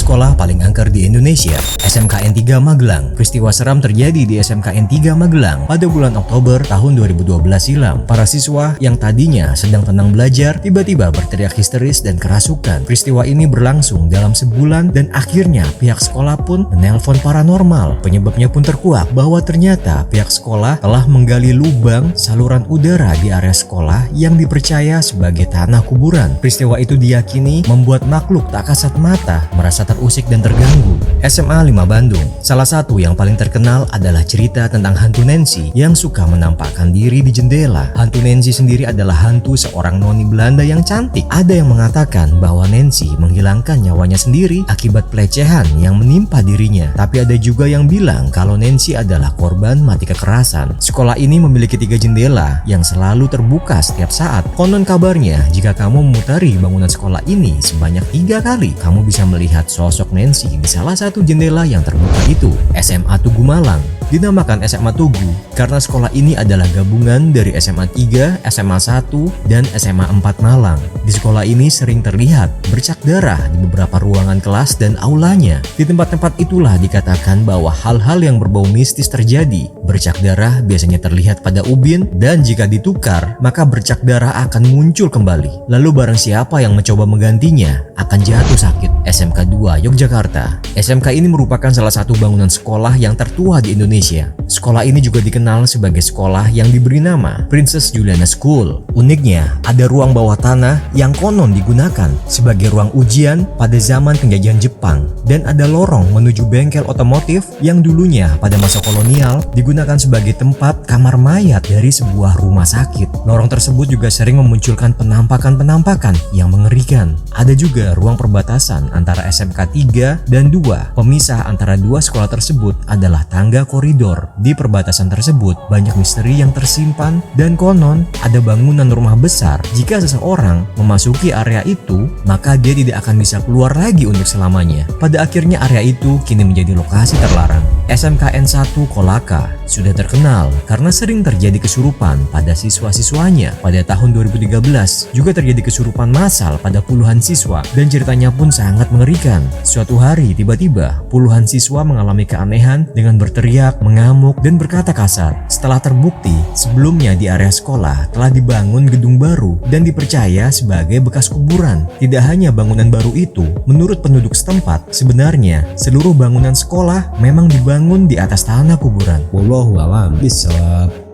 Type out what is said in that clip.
sekolah paling angker di Indonesia, SMKN 3 Magelang. Peristiwa seram terjadi di SMKN 3 Magelang pada bulan Oktober tahun 2012 silam. Para siswa yang tadinya sedang tenang belajar tiba-tiba berteriak histeris dan kerasukan. Peristiwa ini berlangsung dalam sebulan dan akhirnya pihak sekolah pun menelpon paranormal. Penyebabnya pun terkuak bahwa ternyata pihak sekolah telah menggali lubang saluran udara di area sekolah yang dipercaya sebagai tanah kuburan. Peristiwa itu diyakini membuat makhluk tak kasat mata merasa terusik dan terganggu. SMA 5 Bandung. Salah satu yang paling terkenal adalah cerita tentang hantu Nancy yang suka menampakkan diri di jendela. Hantu Nancy sendiri adalah hantu seorang noni Belanda yang cantik. Ada yang mengatakan bahwa Nancy menghilangkan nyawanya sendiri akibat pelecehan yang menimpa dirinya. Tapi ada juga yang bilang kalau Nancy adalah korban mati kekerasan. Sekolah ini memiliki 3 jendela yang selalu terbuka setiap saat. Konon kabarnya jika kamu memutari bangunan sekolah ini sebanyak 3 kali, kamu bisa melihat sosok Nancy di salah satu jendela yang terbuka itu. SMA Tugu Malang. Dinamakan SMA Tugu karena sekolah ini adalah gabungan dari SMA 3, SMA 1, dan SMA 4 Malang. Di sekolah ini sering terlihat bercak darah di beberapa ruangan kelas dan aulanya. Di tempat-tempat itulah dikatakan bahwa hal-hal yang berbau mistis terjadi. Bercak darah biasanya terlihat pada ubin dan jika ditukar, maka bercak darah akan muncul kembali. Lalu barang siapa yang mencoba menggantinya akan jatuh sakit. SMK 2 Yogyakarta. SMK ini merupakan salah satu bangunan sekolah yang tertua di Indonesia. Sekolah ini juga dikenal sebagai sekolah yang diberi nama Princess Juliana School. Uniknya, ada ruang bawah tanah yang konon digunakan sebagai ruang ujian pada zaman penjajahan Jepang dan ada lorong menuju bengkel otomotif yang dulunya pada masa kolonial digunakan sebagai tempat kamar mayat dari sebuah rumah sakit. Lorong tersebut juga sering memunculkan penampakan-penampakan yang mengerikan. Ada juga ruang perbatasan antara SMK 3 dan 2. Pemisah antara dua sekolah tersebut adalah tangga koridor. Di perbatasan tersebut banyak misteri yang tersimpan dan konon ada bangunan rumah besar. Jika seseorang memasuki area itu, maka dia tidak akan bisa keluar lagi untuk selamanya. Pada akhirnya area itu kini menjadi lokasi terlarang. SMKN 1 Kolaka sudah terkenal karena sering terjadi kesurupan pada siswa-siswanya. Pada tahun 2013 juga terjadi kesurupan massal pada puluhan siswa dan ceritanya pun sangat mengerikan. Suatu hari tiba-tiba puluhan siswa mengalami keanehan dengan berteriak, mengamuk, dan berkata kasar. Setelah terbukti sebelumnya di area sekolah telah dibangun gedung baru dan dipercaya sebagai bekas kuburan. Tidak hanya bangunan baru itu, menurut penduduk setempat sebenarnya seluruh bangunan sekolah memang dibangun di atas tanah kuburan. Wallahu a'lam bishawab.